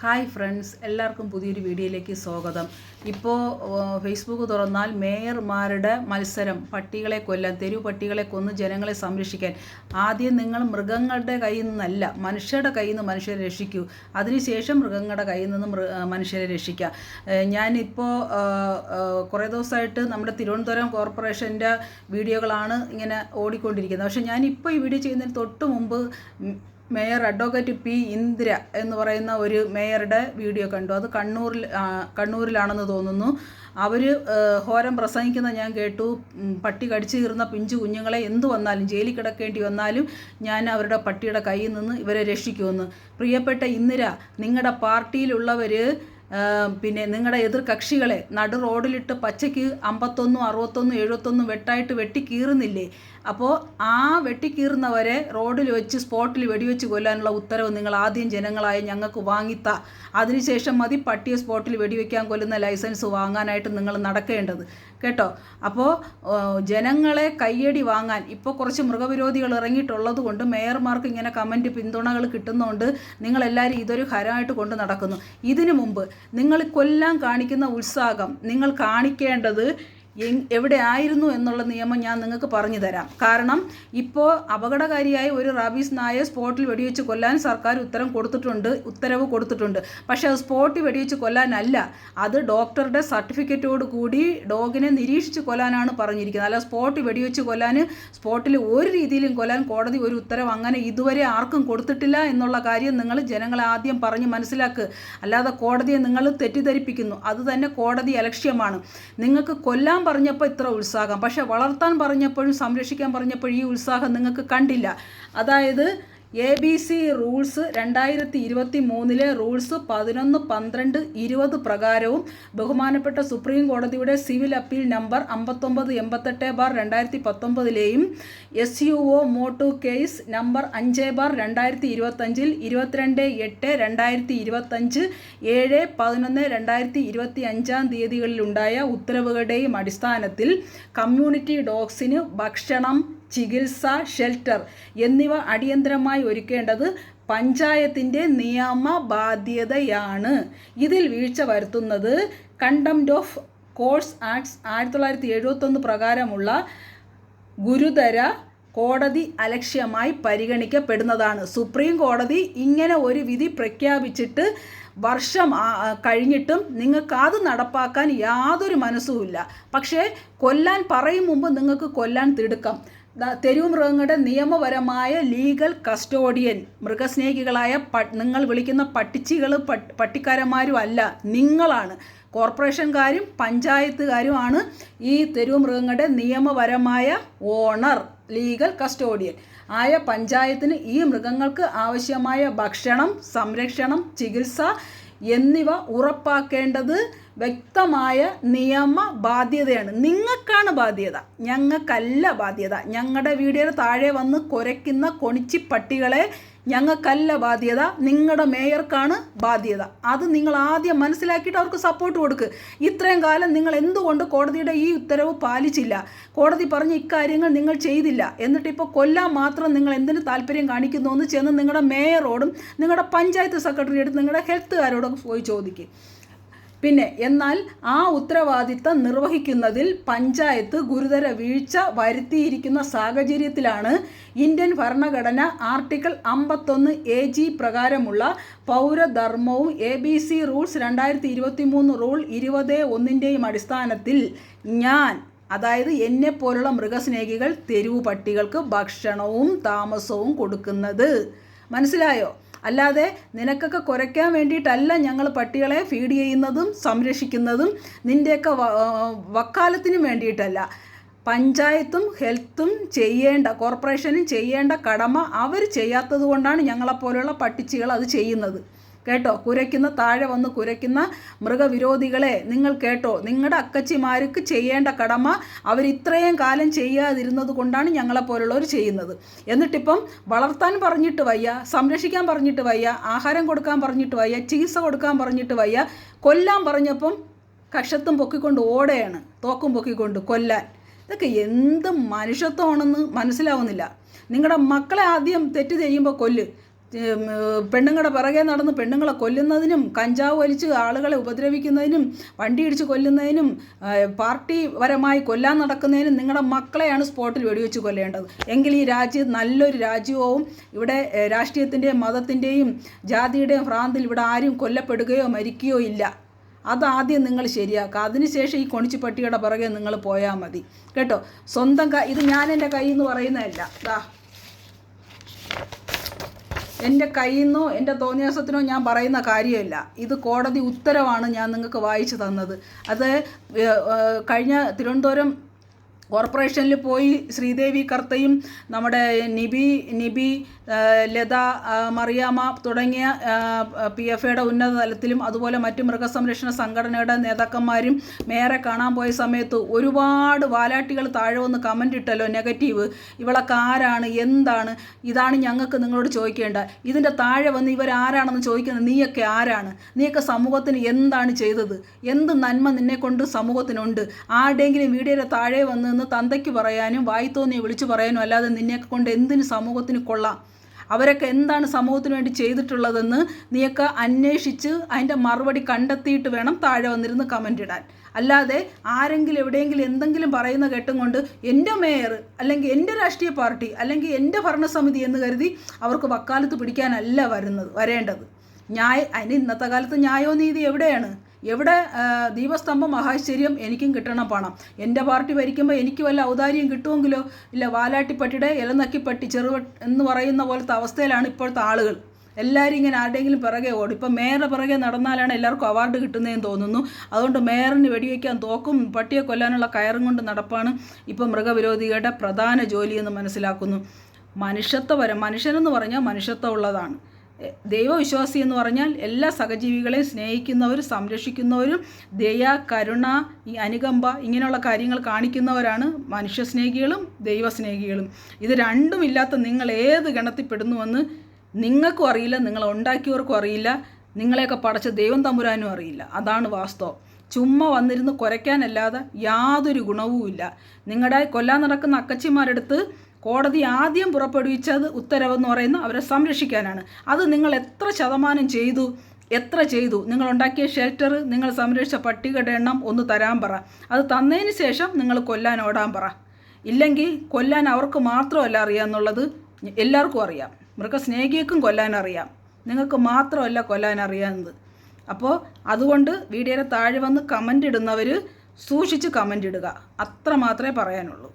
Hi friends, എല്ലാവർക്കും പുതിയൊരു വീഡിയോയിലേക്ക് സ്വാഗതം. ഇപ്പോൾ ഫേസ്ബുക്ക് തുറന്നാൽ മേയർമാരുടെ മത്സരം, പട്ടികളെ കൊല്ലാൻ, തെരുവ് പട്ടികളെ കൊന്ന് ജനങ്ങളെ സംരക്ഷിക്കാൻ. ആദ്യം നിങ്ങൾ മൃഗങ്ങളുടെ കയ്യിൽ നിന്നല്ല, മനുഷ്യരുടെ കയ്യിൽ നിന്ന് മനുഷ്യരെ രക്ഷിക്കൂ. അതിനുശേഷം മൃഗങ്ങളുടെ കയ്യിൽ നിന്ന് മനുഷ്യരെ രക്ഷിക്കുക. ഞാനിപ്പോൾ കുറേ ദിവസമായിട്ട് നമ്മുടെ തിരുവനന്തപുരം കോർപ്പറേഷൻ്റെ വീഡിയോകളാണ് ഇങ്ങനെ ഓടിക്കൊണ്ടിരിക്കുന്നത്. പക്ഷേ ഞാനിപ്പോൾ ഈ വീഡിയോ ചെയ്യുന്നതിന് തൊട്ട് മുമ്പ് മേയർ അഡ്വക്കേറ്റ് പി ഇന്ദിര എന്ന് പറയുന്ന ഒരു മേയറുടെ വീഡിയോ കണ്ടു. അത് കണ്ണൂരിലാണെന്ന് തോന്നുന്നു. അവർ ഹോരം പ്രസംഗിക്കുന്ന ഞാൻ കേട്ടു. പട്ടി കടിച്ചു കീറുന്ന പിഞ്ചു കുഞ്ഞുങ്ങളെ എന്തു വന്നാലും, ജയിലിൽ കിടക്കേണ്ടി വന്നാലും ഞാൻ അവരുടെ പട്ടിയുടെ കയ്യിൽ നിന്ന് ഇവരെ രക്ഷിക്കുമെന്ന്. പ്രിയപ്പെട്ട ഇന്ദിര, നിങ്ങളുടെ പാർട്ടിയിലുള്ളവർ പിന്നെ നിങ്ങളുടെ എതിർ കക്ഷികളെ നടു റോഡിലിട്ട് പച്ചയ്ക്ക് 51, 61, 71 വെട്ടായിട്ട് വെട്ടി കീറുന്നില്ലേ? അപ്പോൾ ആ വെട്ടിക്കീറുന്നവരെ റോഡിൽ വെച്ച് സ്പോട്ടിൽ വെടിവെച്ച് കൊല്ലാനുള്ള ഉത്തരവ് നിങ്ങൾ ആദ്യം ജനങ്ങളായ ഞങ്ങൾക്ക് വാങ്ങിത്താ. അതിനുശേഷം മതി പട്ടിയെ സ്പോട്ടിൽ വെടിവെക്കാൻ കൊല്ലുന്ന ലൈസൻസ് വാങ്ങാനായിട്ട് നിങ്ങൾ നടക്കേണ്ടത്, കേട്ടോ. അപ്പോൾ ജനങ്ങളെ കയ്യടി വാങ്ങാൻ ഇപ്പോൾ കുറച്ച് മൃഗവിരോധികൾ ഇറങ്ങിയിട്ടുള്ളത് കൊണ്ട് മേയർമാർക്ക് ഇങ്ങനെ കമൻറ്റ് പിന്തുണകൾ കിട്ടുന്നതുകൊണ്ട് നിങ്ങളെല്ലാവരും ഇതൊരു ഹരമായിട്ട് കൊണ്ട് നടക്കുന്നു. ഇതിനു മുമ്പ് നിങ്ങൾ കൊല്ലാൻ കാണിക്കുന്ന ഉത്സാഹം നിങ്ങൾ കാണിക്കേണ്ടത് എവിടെ ആയിരുന്നു എന്നുള്ള നിയമം ഞാൻ നിങ്ങൾക്ക് പറഞ്ഞു തരാം. കാരണം ഇപ്പോൾ അപകടകാരിയായ ഒരു റാബീസ് നായയെ സ്പോട്ടിൽ വെടിവെച്ച് കൊല്ലാൻ സർക്കാർ ഉത്തരവ് കൊടുത്തിട്ടുണ്ട്. പക്ഷേ അത് സ്പോട്ടിൽ വെടിവെച്ച് കൊല്ലാനല്ല, അത് ഡോക്ടറുടെ സർട്ടിഫിക്കറ്റോട് കൂടി ഡോഗിനെ നിരീക്ഷിച്ച് കൊല്ലാനാണ് പറഞ്ഞിരിക്കുന്നത്. അല്ല സ്പോട്ടിൽ വെടിവെച്ച് കൊല്ലാൻ, സ്പോട്ടിൽ ഒരു രീതിയിലും കൊല്ലാൻ കോടതി ഒരു ഉത്തരവ് അങ്ങനെ ഇതുവരെ ആർക്കും കൊടുത്തിട്ടില്ല എന്നുള്ള കാര്യം നിങ്ങൾ ജനങ്ങളെ ആദ്യം പറഞ്ഞ് മനസ്സിലാക്കുക. അല്ലാതെ കോടതിയെ നിങ്ങൾ തെറ്റിദ്ധരിപ്പിക്കുന്നു. അത് തന്നെ കോടതി അലക്ഷ്യമാണ്. നിങ്ങൾക്ക് കൊല്ലാൻ പറഞ്ഞപ്പോൾ ഇത്ര ഉത്സാഹം, പക്ഷെ വളർത്താൻ പറഞ്ഞപ്പോഴും സംരക്ഷിക്കാൻ പറഞ്ഞപ്പോഴും ഈ ഉത്സാഹം നിങ്ങൾക്ക് കണ്ടില്ല. അതായത് ABC റൂൾസ് 2023 റൂൾസ് 11, 12, 20 പ്രകാരവും ബഹുമാനപ്പെട്ട സുപ്രീം കോടതിയുടെ civil appeal number 5988/2019 SUO Motu case number 5/2025 22/8/2025 7/11/2025 ഉത്തരവുകളുടെയും അടിസ്ഥാനത്തിൽ കമ്മ്യൂണിറ്റി ഡോഗ്സിന് ഭക്ഷണം, ചികിത്സ, ഷെൽട്ടർ എന്നിവ അടിയന്തരമായി ഒരുക്കേണ്ടത് പഞ്ചായത്തിൻ്റെ നിയമ ബാധ്യതയാണ്. ഇതിൽ വീഴ്ച വരുത്തുന്നത് കണ്ടംപ്റ്റ് ഓഫ് കോർട്സ് ആക്ട്സ് 1971 പ്രകാരമുള്ള ഗുരുതര കോടതി അലക്ഷ്യമായി പരിഗണിക്കപ്പെടുന്നതാണ്. സുപ്രീം കോടതി ഇങ്ങനെ ഒരു വിധി പ്രഖ്യാപിച്ചിട്ട് വർഷം കഴിഞ്ഞിട്ടും നിങ്ങൾക്ക് അത് നടപ്പാക്കാൻ യാതൊരു മനസ്സുമില്ല. പക്ഷേ കൊല്ലാൻ പറയും മുമ്പ് നിങ്ങൾക്ക് കൊല്ലാൻ തിടുക്കം. തെരുവ് മൃഗങ്ങളുടെ നിയമപരമായ ലീഗൽ കസ്റ്റോഡിയൻ മൃഗസ്നേഹികളായ നിങ്ങൾ വിളിക്കുന്ന പട്ടിച്ചികൾ പട്ടിക്കാരന്മാരും അല്ല, നിങ്ങളാണ്. കോർപ്പറേഷൻകാരും പഞ്ചായത്തുകാരുമാണ് ഈ തെരുവ് മൃഗങ്ങളുടെ നിയമപരമായ ഓണർ, ലീഗൽ കസ്റ്റോഡിയൻ ആയ പഞ്ചായത്തിന് ഈ മൃഗങ്ങൾക്ക് ആവശ്യമായ ഭക്ഷണം, സംരക്ഷണം, ചികിത്സ എന്നിവ ഉറപ്പാക്കേണ്ടത് വ്യക്തമായ നിയമ ബാധ്യതയാണ്. നിങ്ങൾക്കാണ് ബാധ്യത, ഞങ്ങൾക്കല്ല ബാധ്യത. ഞങ്ങളുടെ വീഡിയോയുടെ താഴെ വന്ന് കുരയ്ക്കുന്ന കൊണിച്ചി പട്ടികളെ ഞങ്ങൾക്കല്ല ബാധ്യത, നിങ്ങളുടെ മേയർക്കാണ് ബാധ്യത. അത് നിങ്ങൾ ആദ്യം മനസ്സിലാക്കിയിട്ട് അവർക്ക് സപ്പോർട്ട് കൊടുക്കുക. ഇത്രയും കാലം നിങ്ങൾ എന്തുകൊണ്ട് കോടതിയുടെ ഈ ഉത്തരവ് പാലിച്ചില്ല? കോടതി പറഞ്ഞ ഇക്കാര്യങ്ങൾ നിങ്ങൾ ചെയ്തില്ല. എന്നിട്ടിപ്പോൾ കൊല്ലാൻ മാത്രം നിങ്ങൾ എന്തിന് താല്പര്യം കാണിക്കുന്നു എന്ന് ചെന്ന് നിങ്ങളുടെ മേയറോടും നിങ്ങളുടെ പഞ്ചായത്ത് സെക്രട്ടറിയോടും നിങ്ങളുടെ ഹെൽത്തുകാരോടും പോയി ചോദിക്കുക. പിന്നെ എന്നാൽ ആ ഉത്തരവാദിത്തം നിർവഹിക്കുന്നതിൽ പഞ്ചായത്ത് ഗുരുതര വീഴ്ച വരുത്തിയിരിക്കുന്ന സാഹചര്യത്തിലാണ് ഇന്ത്യൻ ഭരണഘടന ആർട്ടിക്കിൾ 51 AG പ്രകാരമുള്ള പൗരധർമ്മവും ABC റൂൾസ് 2023 റൂൾ 20(1) അടിസ്ഥാനത്തിൽ അതായത് എന്നെപ്പോലുള്ള മൃഗസ്നേഹികൾ തെരുവു പട്ടികൾക്ക് ഭക്ഷണവും താമസവും കൊടുക്കുന്നത്. മനസ്സിലായോ? അല്ലാതെ നിനക്കൊക്കെ കുരയ്ക്കാൻ വേണ്ടിയിട്ടല്ല ഞങ്ങൾ പട്ടികളെ ഫീഡ് ചെയ്യുന്നതും സംരക്ഷിക്കുന്നതും, നിൻ്റെയൊക്കെ വക്കാലത്തിനും വേണ്ടിയിട്ടല്ല. പഞ്ചായത്തും ഹെൽത്തും കോർപ്പറേഷനും ചെയ്യേണ്ട കടമ അവർ ചെയ്യാത്തത് കൊണ്ടാണ് ഞങ്ങളെപ്പോലെയുള്ള പട്ടിച്ചികൾ അത് ചെയ്യുന്നത്, കേട്ടോ. താഴെ വന്ന് കുരയ്ക്കുന്ന മൃഗവിരോധികളെ നിങ്ങൾ കേട്ടോ. നിങ്ങളുടെ അക്കച്ചിമാർക്ക് ചെയ്യേണ്ട കടമ അവർ ഇത്രയും കാലം ചെയ്യാതിരുന്നത് കൊണ്ടാണ് ഞങ്ങളെപ്പോലുള്ളവർ ചെയ്യുന്നത്. എന്നിട്ടിപ്പം വളർത്താൻ പറഞ്ഞിട്ട് വയ്യ, സംരക്ഷിക്കാൻ പറഞ്ഞിട്ട് വയ്യ, ആഹാരം കൊടുക്കാൻ പറഞ്ഞിട്ട് വയ്യ, ചികിത്സ കൊടുക്കാൻ പറഞ്ഞിട്ട് വയ്യ, കൊല്ലാൻ പറഞ്ഞപ്പം കക്ഷത്തും പൊക്കിക്കൊണ്ട് ഓടെയാണ്, തോക്കും പൊക്കിക്കൊണ്ട് കൊല്ലാൻ. ഇതൊക്കെ എന്ത് മനുഷ്യത്വമാണെന്ന് മനസ്സിലാവുന്നില്ല. നിങ്ങളുടെ മക്കളെ ആദ്യം തെറ്റ് ചെയ്യുമ്പോൾ കൊല്ല്, പെണ്ണുങ്ങളുടെ പിറകെ നടന്ന് പെണ്ണുങ്ങളെ കൊല്ലുന്നതിനും കഞ്ചാവ് വലിച്ച് ആളുകളെ ഉപദ്രവിക്കുന്നതിനും വണ്ടി ഇടിച്ച് കൊല്ലുന്നതിനും പാർട്ടിപരമായി കൊല്ലാൻ നടക്കുന്നതിനും നിങ്ങളുടെ മക്കളെയാണ് സ്പോട്ടിൽ വെടിവെച്ച് കൊല്ലേണ്ടത്. എങ്കിൽ ഈ രാജ്യം നല്ലൊരു രാജ്യവും ഇവിടെ രാഷ്ട്രീയത്തിൻ്റെയും മതത്തിൻ്റെയും ജാതിയുടെയും ഭ്രാന്തിൽ ഇവിടെ ആരും കൊല്ലപ്പെടുകയോ മരിക്കുകയോ ഇല്ല. അതാദ്യം നിങ്ങൾ ശരിയാക്കുക. അതിനുശേഷം ഈ കൊണിച്ചിപ്പട്ടിയുടെ പിറകെ നിങ്ങൾ പോയാൽ മതി കേട്ടോ. സ്വന്തം ഇത് ഞാൻ എൻ്റെ കയ്യിൽ നിന്ന് പറയുന്നതല്ല. എൻ്റെ കയ്യിൽ നിന്നോ എൻ്റെ തോന്നിയാസത്തിനോ ഞാൻ പറയുന്ന കാര്യമല്ല. ഇത് കോടതി ഉത്തരവാണ് ഞാൻ നിങ്ങൾക്ക് വായിച്ചു തന്നത്. അത് കഴിഞ്ഞ തിരുവനന്തപുരം കോർപ്പറേഷനിൽ പോയി ശ്രീദേവി കർത്തയും നമ്മുടെ നിബി ലത മറിയാമ്മ തുടങ്ങിയ PFAയുടെ ഉന്നത തലത്തിലും അതുപോലെ മറ്റ് മൃഗസംരക്ഷണ സംഘടനയുടെ നേതാക്കന്മാരും മേയറെ കാണാൻ പോയ സമയത്ത് ഒരുപാട് വാലാട്ടികൾ താഴെ വന്ന് കമൻ്റ് ഇട്ടല്ലോ നെഗറ്റീവ്. ഇവളൊക്കെ ആരാണ്, എന്താണ്, ഇതാണ് ഞങ്ങൾക്ക് നിങ്ങളോട് ചോദിക്കേണ്ട. ഇതിൻ്റെ താഴെ വന്ന് ഇവരാരാണെന്ന് ചോദിക്കുന്നത് നീയൊക്കെ ആരാണ്? നീയൊക്കെ സമൂഹത്തിന് എന്താണ് ചെയ്തത്? എന്ത് നന്മ നിന്നെക്കൊണ്ട് സമൂഹത്തിനുണ്ട്? ആരുടെയെങ്കിലും വീഡിയോയുടെ താഴെ വന്ന് തന്തയ്ക്ക് പറയാനും വായിത്തോന്നിയെ വിളിച്ചു പറയാനും അല്ലാതെ നിന്നെയൊക്കെ കൊണ്ട് എന്തിന് സമൂഹത്തിന് കൊള്ളാം? അവരൊക്കെ എന്താണ് സമൂഹത്തിന് വേണ്ടി ചെയ്തിട്ടുള്ളതെന്ന് നീയൊക്കെ അന്വേഷിച്ച് അതിൻ്റെ മറുപടി കണ്ടെത്തിയിട്ട് വേണം താഴെ വന്നിരുന്ന് കമൻ്റ് ഇടാൻ. അല്ലാതെ ആരെങ്കിലും എവിടെയെങ്കിലും എന്തെങ്കിലും പറയുന്ന കേട്ടും കൊണ്ട് എൻ്റെ മേയർ അല്ലെങ്കിൽ എൻ്റെ രാഷ്ട്രീയ പാർട്ടി അല്ലെങ്കിൽ എൻ്റെ ഭരണസമിതി എന്ന് കരുതി അവർക്ക് വക്കാലത്ത് പിടിക്കാനല്ല വരേണ്ടത്. അതിന് ഇന്നത്തെ കാലത്ത് ന്യായവും നീതി എവിടെയാണ്? എവിടെ ദീപസ്തംഭം മഹാശ്ചര്യം എനിക്കും കിട്ടണം പണം. എൻ്റെ പാർട്ടി ഭരിക്കുമ്പോൾ എനിക്ക് വല്ല ഔദാര്യം കിട്ടുമെങ്കിലോ? ഇല്ല, വാലാട്ടിപ്പട്ടിയുടെ ഇലനക്കിപ്പട്ടി എന്ന് പറയുന്ന പോലത്തെ അവസ്ഥയിലാണ് ഇപ്പോഴത്തെ ആളുകൾ. എല്ലാവരും ഇങ്ങനെ ആരുടെയെങ്കിലും പിറകെ ഓടും. ഇപ്പം മേയറുടെ പിറകെ നടന്നാലാണ് എല്ലാവർക്കും അവാർഡ് കിട്ടുന്നതെന്ന് തോന്നുന്നു. അതുകൊണ്ട് മേയറിന് വെടിവെക്കാൻ തോക്കും പട്ടിയെ കൊല്ലാനുള്ള കയറും കൊണ്ട് നടപ്പാണ് ഇപ്പം മൃഗവിരോധികളുടെ പ്രധാന ജോലിയെന്ന് മനസ്സിലാക്കുന്നു. മനുഷ്യനെന്ന് പറഞ്ഞാൽ മനുഷ്യത്വം ഉള്ളതാണ്. ദൈവവിശ്വാസി എന്ന് പറഞ്ഞാൽ എല്ലാ സഹജീവികളെയും സ്നേഹിക്കുന്നവരും സംരക്ഷിക്കുന്നവരും ദയ, കരുണ, അനുകമ്പ ഇങ്ങനെയുള്ള കാര്യങ്ങൾ കാണിക്കുന്നവരാണ് മനുഷ്യസ്നേഹികളും ദൈവസ്നേഹികളും. ഇത് രണ്ടുമില്ലാത്ത നിങ്ങൾ ഏത് ഗണത്തിൽപ്പെടുന്നുവെന്ന് നിങ്ങൾക്കും അറിയില്ല, നിങ്ങൾ ഉണ്ടാക്കിയവർക്കും അറിയില്ല, നിങ്ങളെയൊക്കെ പടച്ച ദൈവം തമ്പുരാനും അറിയില്ല. അതാണ് വാസ്തവം. ചുമ്മാ വന്നിരുന്ന് കുരയ്ക്കാനല്ലാതെ യാതൊരു ഗുണവുമില്ല. നിങ്ങളുടെ കൊല്ലാൻ നടക്കുന്ന അക്കച്ചിമാരെടുത്ത് കോടതി ആദ്യം പുറപ്പെടുവിച്ചത് ഉത്തരവെന്ന് പറയുന്ന അവരെ സംരക്ഷിക്കാനാണ്. അത് നിങ്ങൾ എത്ര ശതമാനം ചെയ്തു? നിങ്ങൾ ഉണ്ടാക്കിയ ഷെൽട്ടർ, നിങ്ങൾ സംരക്ഷിച്ച പട്ടികയുടെ എണ്ണം ഒന്ന് തരാൻ പറ. അത് തന്നതിന് ശേഷം നിങ്ങൾ കൊല്ലാൻ ഓടാൻ പറ. ഇല്ലെങ്കിൽ കൊല്ലാൻ അവർക്ക് മാത്രമല്ല അറിയാമെന്നുള്ളത് എല്ലാവർക്കും അറിയാം. മൃഗസ്നേഹികൾക്കും കൊല്ലാൻ അറിയാം. നിങ്ങൾക്ക് മാത്രമല്ല കൊല്ലാൻ അറിയാവുന്നത്. അപ്പോൾ അതുകൊണ്ട് വീഡിയോയുടെ താഴെ വന്ന് കമൻ്റ് ഇടുന്നവർ സൂക്ഷിച്ച് കമൻ്റ് ഇടുക. അത്ര മാത്രമേ പറയാനുള്ളൂ.